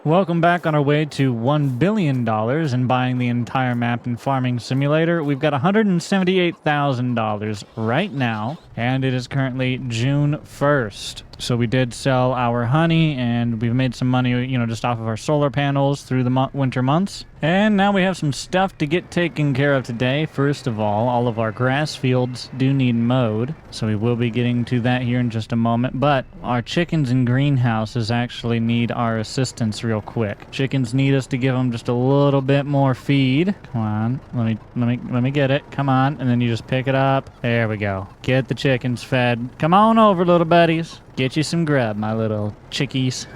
Welcome back on our way to $1 billion and buying the entire map in Farming Simulator. We've got $178,000 right now, and it is currently June 1st. So we did sell our honey, and we've made some money, just off of our solar panels through the winter months. And now we have some stuff to get taken care of today. First of all of our grass fields do need mowed, so we will be getting to that here in just a moment. But our chickens and greenhouses actually need our assistance real quick. Chickens need us to give them just a little bit more feed. Come on, let me get it. Come on, and then you just pick it up. There we go. Get the chickens fed. Come on over, little buddies. Get you some grub, my little chickies.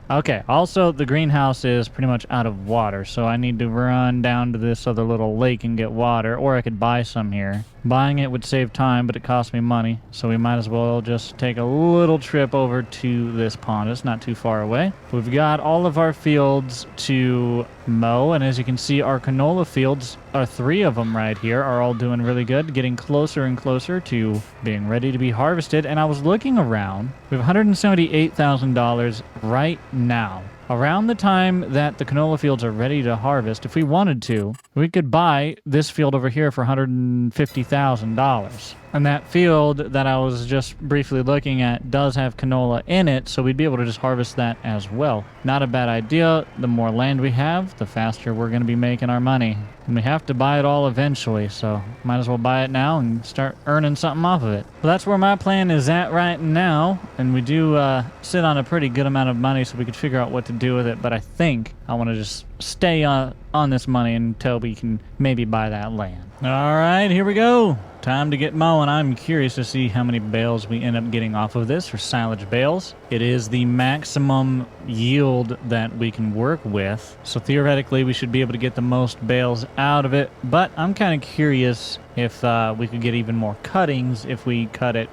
Okay, also the greenhouse is pretty much out of water, so I need to run down to this other little lake and get water, or I could buy some here. Buying it would save time, but it costs me money, so we might as well just take a little trip over to this pond. It's not too far away. We've got all of our fields to mow, and as you can see, our canola fields, three of them right here, are all doing really good, getting closer and closer to being ready to be harvested. And I was looking around. We have $178,000 right now. Around the time that the canola fields are ready to harvest, if we wanted to, we could buy this field over here for $150,000. And that field that I was just briefly looking at does have canola in it, so we'd be able to just harvest that as well. Not a bad idea. The more land we have, the faster we're going to be making our money. And we have to buy it all eventually, so might as well buy it now and start earning something off of it. Well, that's where my plan is at right now, and we do sit on a pretty good amount of money, so we could figure out what to do with it. But I think I want to just stay on this money until we can maybe buy that land. All right, here we go. Time to get mowing. I'm curious to see how many bales we end up getting off of this for silage bales. It is the maximum yield that we can work with, so theoretically we should be able to get the most bales out of it. But I'm kind of curious if we could get even more cuttings if we cut it,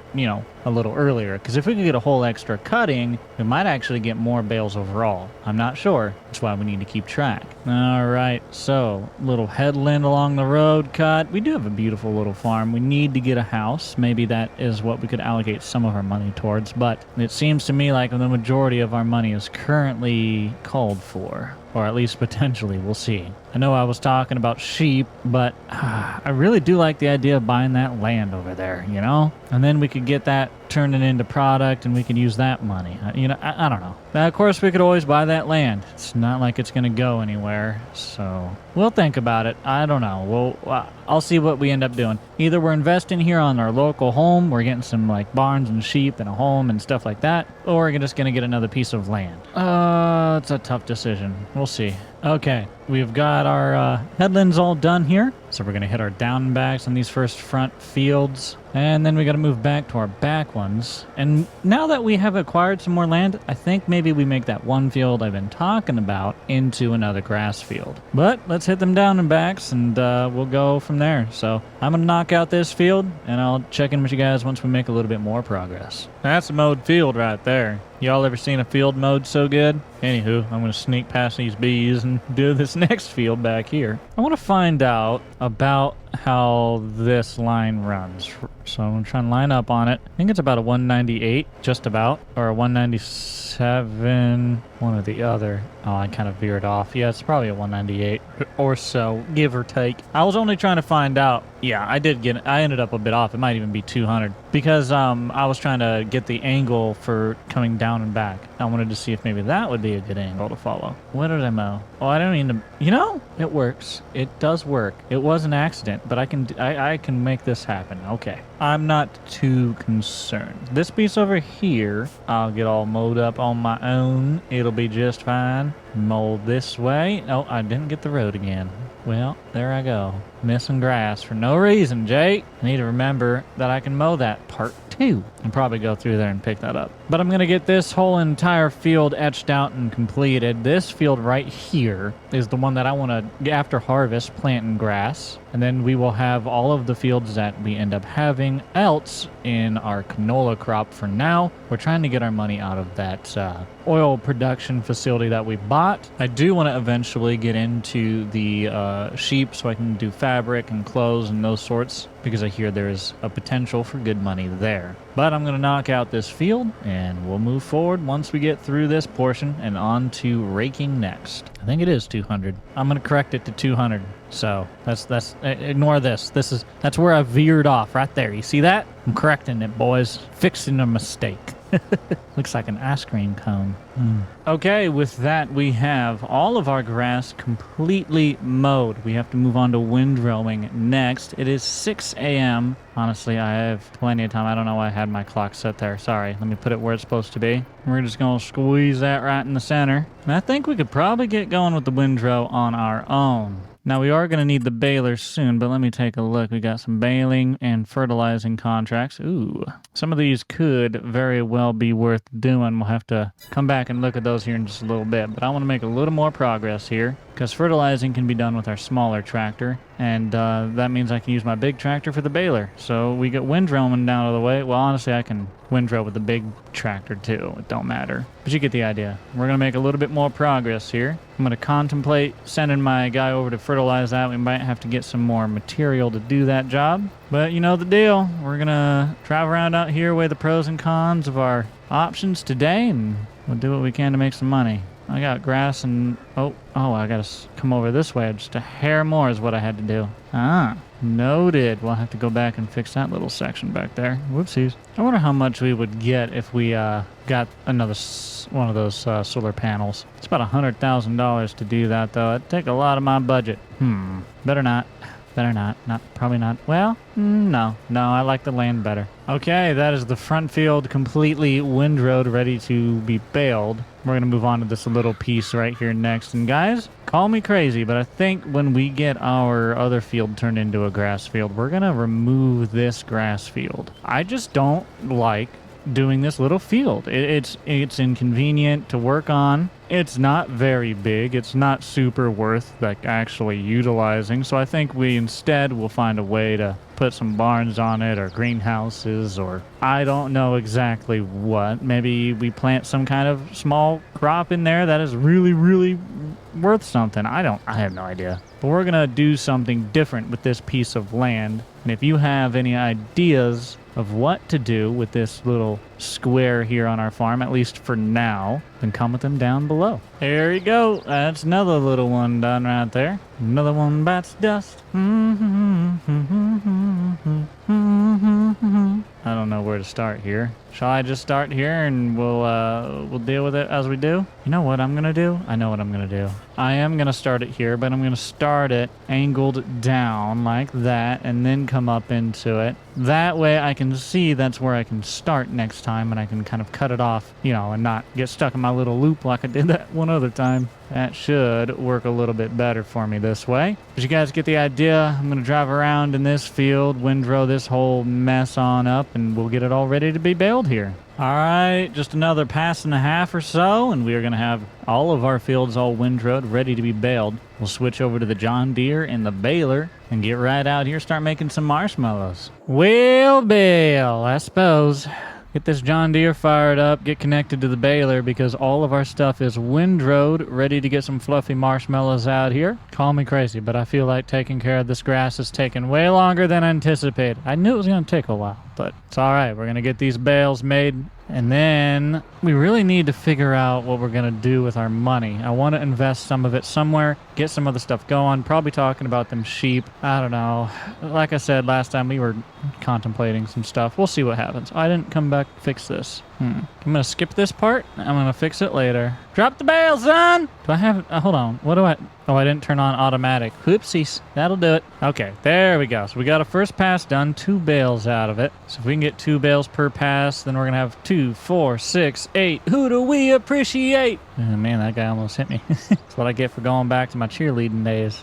a little earlier. Because if we could get a whole extra cutting, we might actually get more bales overall. I'm not sure. That's why we need to keep track. All right, so little headland along the road cut. We do have a beautiful little farm. We need to get a house. Maybe that is what we could allocate some of our money towards. But it seems to me like the majority of our money is currently called for. Or at least potentially, we'll see. I know I was talking about sheep, but I really do like the idea of buying that land over there, And then we could get that turned into product and we could use that money. I don't know. Now, of course, we could always buy that land. It's not like it's going to go anywhere, so we'll think about it. I don't know. I'll see what we end up doing. Either we're investing here on our local home, we're getting some barns and sheep and a home and stuff like that, or we're just going to get another piece of land. It's a tough decision. We'll see. Okay, we've got our headlands all done here. So we're going to hit our down and backs on these first front fields. And then we got to move back to our back ones. And now that we have acquired some more land, I think maybe we make that one field I've been talking about into another grass field. But let's hit them down and backs and we'll go from there. So I'm going to knock out this field and I'll check in with you guys once we make a little bit more progress. That's a mowed field right there. Y'all ever seen a field mowed so good? Anywho, I'm going to sneak past these bees and do this next field back here. I want to find out about how this line runs. So I'm going to try and line up on it. I think it's about a 198, just about, or a 197, one or the other. Oh, I kind of veered off. Yeah, it's probably a 198 or so, give or take. I was only trying to find out. Yeah, I ended up a bit off. It might even be 200 because I was trying to get the angle for coming down and back. I wanted to see if maybe that would be a good angle to follow. What did I mow? Oh, I don't mean to, it works. It does work. It was an accident, but I can make this happen. Okay. I'm not too concerned. This piece over here, I'll get all mowed up on my own. It'll be just fine. Mow this way. Oh, I didn't get the road again. Well, there I go. Missing grass for no reason, Jake. I need to remember that I can mow that part too. And probably go through there and pick that up. But I'm going to get this whole entire field etched out and completed. This field right here is the one that I want to, after harvest, plant in grass. And then we will have all of the fields that we end up having else in our canola crop for now. We're trying to get our money out of that oil production facility that we bought. I do want to eventually get into the sheep so I can do fat fabric and clothes and those sorts, because I hear there's a potential for good money there. But I'm going to knock out this field, and we'll move forward once we get through this portion and on to raking next. I think it is 200. I'm going to correct it to 200. So that's ignore this. That's where I veered off right there. You see that? I'm correcting it, boys. Fixing a mistake. Looks like an ice cream cone. Okay, with that, we have all of our grass completely mowed. We have to move on to windrowing next. It is 6 a.m. Honestly, I have plenty of time. I don't know why I had my clock set there. Sorry. Let me put it where it's supposed to be. We're just going to squeeze that right in the center. And I think we could probably get going with the windrow on our own. Now, we are going to need the baler soon, but let me take a look. We got some baling and fertilizing contracts. Ooh, some of these could very well be worth doing. We'll have to come back and look at those here in just a little bit, but I want to make a little more progress here because fertilizing can be done with our smaller tractor, and that means I can use my big tractor for the baler. So we get windrowing down out of the way. Well, honestly, I can windrow with the big tractor too. It don't matter. But you get the idea. We're going to make a little bit more progress here. I'm going to contemplate sending my guy over to fertilize that. We might have to get some more material to do that job. But you know the deal. We're going to drive around out here, weigh the pros and cons of our options today, and we'll do what we can to make some money. I got grass and... Oh, I got to come over this way. Just a hair more is what I had to do. Ah, noted. We'll have to go back and fix that little section back there. Whoopsies. I wonder how much we would get if we got another one of those solar panels. It's about $100,000 to do that, though. It'd take a lot of my budget. Better not. Better not. Probably not. Well, no, I like the land better. Okay, that is the front field completely windrowed, ready to be baled. We're going to move on to this little piece right here next. And guys, call me crazy, but I think when we get our other field turned into a grass field, we're going to remove this grass field. I just don't like doing this little field. It's inconvenient to work on. It's not very big. It's not super worth like actually utilizing. So I think we instead will find a way to put some barns on it or greenhouses, or I don't know exactly what. Maybe we plant some kind of small crop in there that is really, really worth something. I have no idea. But we're going to do something different with this piece of land. And if you have any ideas of what to do with this little square here on our farm, at least for now, then comment them down below. There you go. That's another little one done right there. Another one bites dust. I don't know where to start here. Shall I just start here and we'll deal with it as we do? You know what I'm gonna do? I know what I'm gonna do. I am gonna start it here, but I'm gonna start it angled down like that and then come up into it. That way I can see that's where I can start next time, and I can kind of cut it off, and not get stuck in my little loop like I did that one other time. That should work a little bit better for me this way. But you guys get the idea. I'm going to drive around in this field, windrow this whole mess on up, and we'll get it all ready to be baled here. All right, just another pass and a half or so, and we are going to have all of our fields all windrowed, ready to be baled. We'll switch over to the John Deere and the baler and get right out here, start making some marshmallows. We'll bale, I suppose. Get this John Deere fired up, get connected to the baler because all of our stuff is windrowed, ready to get some fluffy marshmallows out here. Call me crazy, but I feel like taking care of this grass is taking way longer than anticipated. I knew it was going to take a while, but it's all right. We're going to get these bales made, and then we really need to figure out what we're going to do with our money. I want to invest some of it somewhere, get some other stuff going, probably talking about them sheep. I don't know. Like I said last time, we were contemplating some stuff. We'll see what happens. I didn't come back to fix this. I'm going to skip this part. I'm going to fix it later. Drop the bale, son! Do I have it? Hold on. What do I... Oh, I didn't turn on automatic. Whoopsies. That'll do it. Okay, there we go. So we got a first pass done, 2 bales out of it. So if we can get 2 bales per pass, then we're going to have 2, 4, 6, 8. Who do we appreciate? Oh, man, that guy almost hit me. That's what I get for going back to my cheerleading days.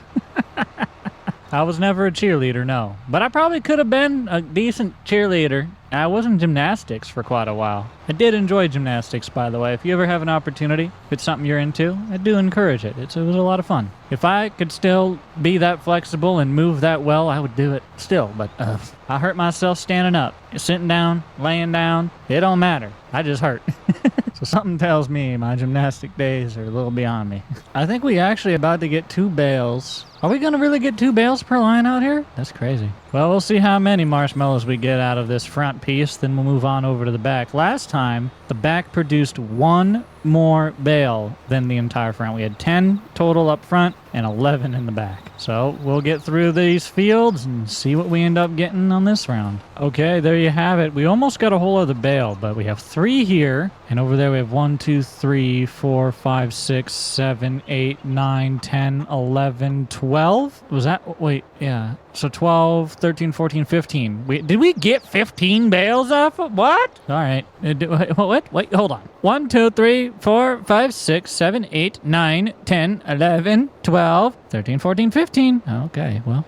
I was never a cheerleader, no. But I probably could have been a decent cheerleader. I was in gymnastics for quite a while. I did enjoy gymnastics, by the way. If you ever have an opportunity, if it's something you're into, I do encourage it. It was a lot of fun. If I could still be that flexible and move that well, I would do it still. But I hurt myself standing up. Sitting down, laying down, it don't matter. I just hurt. So something tells me my gymnastic days are a little beyond me. I think we actually about to get 2 bales. Are we going to really get 2 bales per line out here? That's crazy. Well, we'll see how many marshmallows we get out of this front piece, then we'll move on over to the back. Last time, the back produced 1 more bale than the entire front. We had 10 total up front and 11 in the back. So we'll get through these fields and see what we end up getting on this round. Okay, there you have it. We almost got a whole other bale, but we have 3 here. And over there we have 1, 2, 3, 4, 5, 6, 7, 8, 9, 10, 11, 12. Was that, wait, yeah. So 12, 13, 14, 15. Did we get 15 bales off of? What? All right. What? Wait, hold on. 1, 2, 3, 4, 5, 6, 7, 8, 9, 10, 11, 12, 13, 14, 15. Okay, well,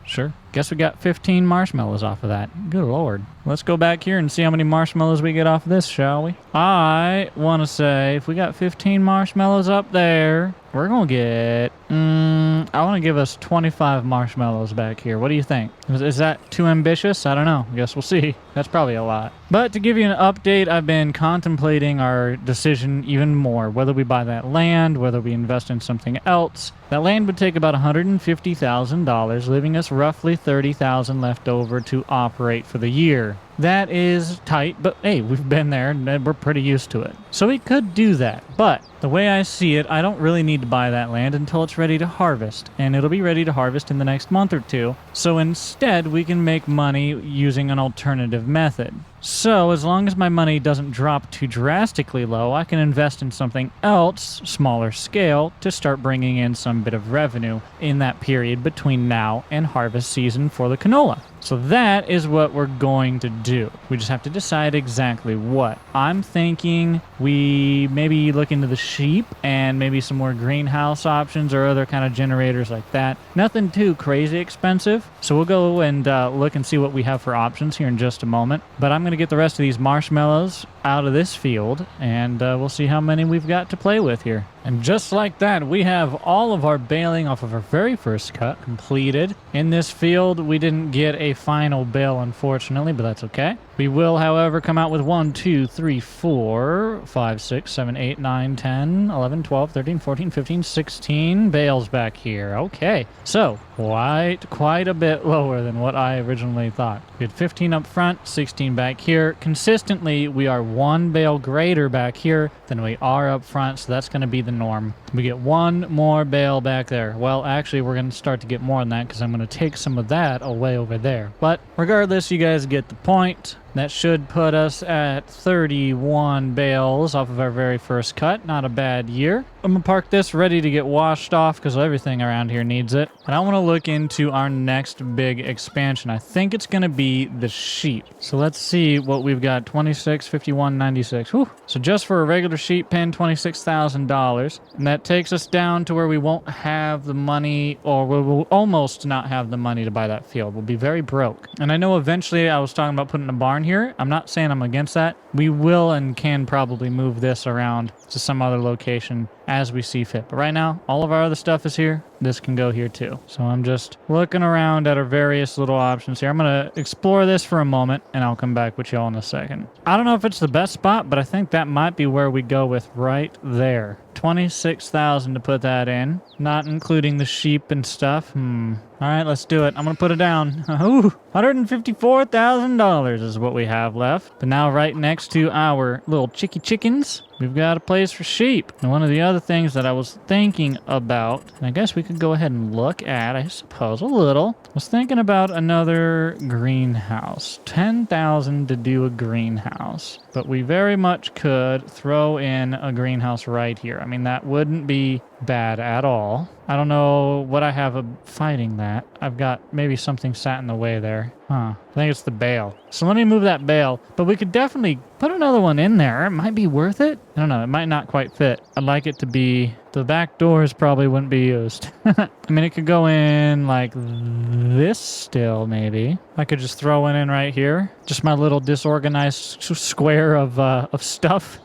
sure. Guess we got 15 marshmallows off of that. Good Lord. Let's go back here and see how many marshmallows we get off of this, shall we? I want to say if we got 15 marshmallows up there, we're going to get... I want to give us 25 marshmallows back here. What do you think? Is that too ambitious? I don't know. I guess we'll see. That's probably a lot. But to give you an update, I've been contemplating our decision even more. Whether we buy that land, whether we invest in something else. That land would take about $150,000, leaving us roughly $30,000 left over to operate for the year. That is tight, but hey, we've been there and we're pretty used to it. So we could do that, but the way I see it, I don't really need to buy that land until it's ready to harvest, and it'll be ready to harvest in the next month or 2. So instead, we can make money using an alternative method. So as long as my money doesn't drop too drastically low, I can invest in something else, smaller scale, to start bringing in some bit of revenue in that period between now and harvest season for the canola. So that is what we're going to do. We just have to decide exactly what. I'm thinking we maybe look into the sheep and maybe some more greenhouse options or other kind of generators like that. Nothing too crazy expensive. So we'll go and look and see what we have for options here in just a moment. But I'm going to get the rest of these marshmallows out of this field and we'll see how many we've got to play with here. And just like that, we have all of our baling off of our very first cut completed. In this field, we didn't get a final bale, unfortunately, but that's okay. We will, however, come out with 1, 2, 3, 4, 5, 6, 7, 8, 9, 10, 11, 12, 13, 14, 15, 16 bales back here. Okay, so quite a bit lower than what I originally thought. We had 15 up front, 16 back here. Consistently, we are 1 bale greater back here than we are up front, so that's going to be the norm. We get 1 more bale back there. Well, actually, we're going to start to get more than that because I'm going to take some of that away over there. But regardless, you guys get the point. That should put us at 31 bales off of our very first cut. Not a bad year. I'm going to park this ready to get washed off because everything around here needs it. And I want to look into our next big expansion. I think it's going to be the sheep. So let's see what we've got. 26, 51, 96. Whew. So just for a regular sheep pen, $26,000. And that takes us down to where we won't have the money, or we will almost not have the money to buy that field. We'll be very broke. And I know eventually I was talking about putting a barn here. I'm not saying I'm against that. We will and can probably move this around to some other location as we see fit. But right now, all of our other stuff is here. This can go here too. So I'm just looking around at our various little options here. I'm going to explore this for a moment and I'll come back with y'all in a second. I don't know if it's the best spot, but I think that might be where we go with right there. 26,000 to put that in, not including the sheep and stuff. All right, let's do it. I'm going to put it down. Ooh, $154,000 is what we have left. But now right next to our little chickens, we've got a place for sheep. And one of the other things that I was thinking about, and I guess we could go ahead and look at, I suppose, a little, was thinking about another greenhouse. 10,000 to do a greenhouse. But we very much could throw in a greenhouse right here. I mean, that wouldn't be bad at all. I don't know what I have of fighting that. I've got maybe something sat in the way there. I think it's the bale. So let me move that bale. But we could definitely put another one in there. It might be worth it. I don't know. It might not quite fit. I'd like it to be... The back doors probably wouldn't be used. I mean, it could go in like this still, maybe. I could just throw it in right here. Just my little disorganized square of stuff.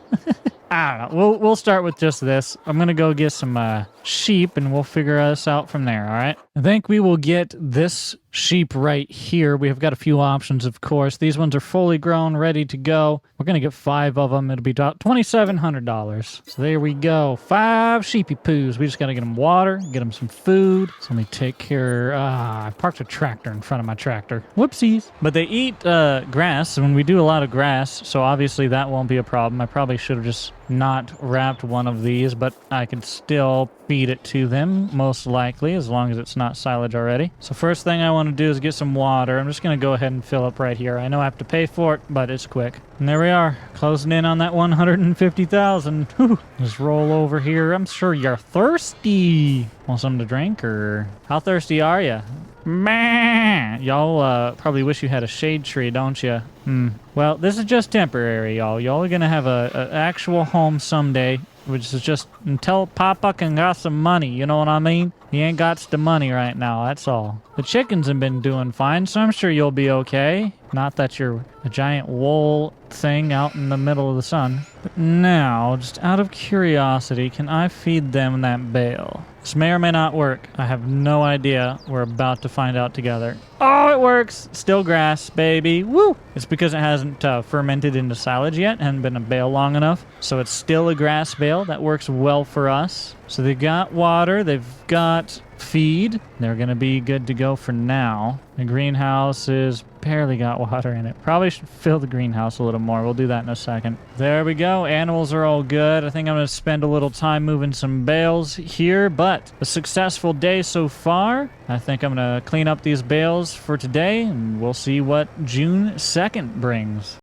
I don't know. We'll start with just this. I'm going to go get some sheep and we'll figure us out from there, all right? I think we will get this sheep right here. We have got a few options, of course. These ones are fully grown, ready to go. We're going to get 5 of them. It'll be $2,700. So there we go. 5 sheepy poos. We just got to get them water, get them some food. So let me take care. I parked a tractor in front of my tractor. Whoopsies. But they eat grass when we do a lot of grass. So obviously that won't be a problem. I probably should have just not wrapped one of these, but I could still feed it to them, most likely, as long as it's not silage already. So first thing I want to do is get some water. I'm just going to go ahead and fill up right here. I know I have to pay for it, but it's quick. And there we are, closing in on that 150,000. Just roll over here. I'm sure you're thirsty. Want something to drink, or how thirsty are you? Man, y'all probably wish you had a shade tree, don't you? Well, this is just temporary, y'all. Y'all are gonna have a actual home someday, which is just until Papa can got some money, you know what I mean? He ain't got the money right now, that's all. The chickens have been doing fine, so I'm sure you'll be okay. Not that you're a giant wool thing out in the middle of the sun. But now, just out of curiosity, can I feed them that bale? This may or may not work. I have no idea. We're about to find out together. Oh, it works! Still grass, baby. Woo! It's because it hasn't fermented into silage yet, hasn't been a bale long enough. So it's still a grass bale. That works well for us. So they've got water, they've got feed. They're going to be good to go for now. The greenhouse is barely got water in it. Probably should fill the greenhouse a little more. We'll do that in a second. There we go. Animals are all good. I think I'm going to spend a little time moving some bales here, but a successful day so far. I think I'm going to clean up these bales for today, and we'll see what June 2nd brings.